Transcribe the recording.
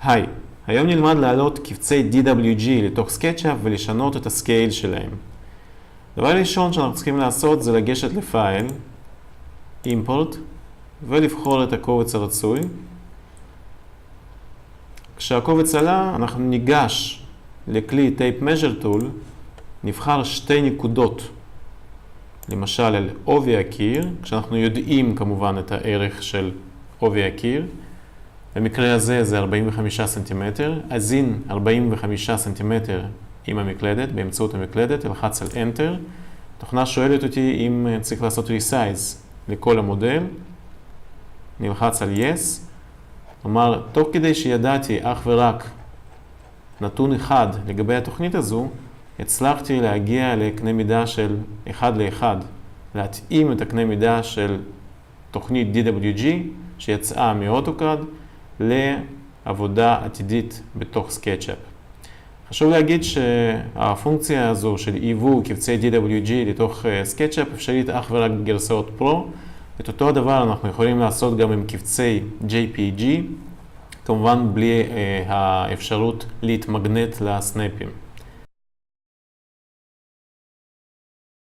היי, היום נלמד להעלות קבצי DWG לתוך סקטשאפ ולשנות את הסקייל שלהם. דבר ראשון שאנחנו צריכים לעשות זה לגשת לפייל, Import, ולבחור את הקובץ הרצוי. כשהקובץ עלה, אנחנו ניגש לכלי Tape Measure Tool, נבחר שתי נקודות, למשל על עובי הקיר, כשאנחנו יודעים כמובן את הערך של עובי הקיר. במקרה הזה זה 45 סנטימטר, אזין 45 סנטימטר עם המקלדת, באמצעות המקלדת, תלחץ על Enter. התוכנה שואלת אותי אם צריך לעשות Resize לכל המודל, נלחץ על Yes. כלומר, תוך כדי שידעתי אך ורק נתון אחד לגבי התוכנית הזו, הצלחתי להגיע לקנה מידה של 1 ל-1, להתאים את הקנה מידה של תוכנית DWG שיצאה מאוטוקאד לעבודה עתידית בתוך סקטשאפ. חשוב להגיד שהפונקציה הזו של היוו קבצי DWG לתוך סקטשאפ אפשרית אך ורק בגרסאות פרו. את אותו הדבר אנחנו יכולים לעשות גם עם קבצי JPG, כמובן בלי האפשרות להתמגנט לסנאפים.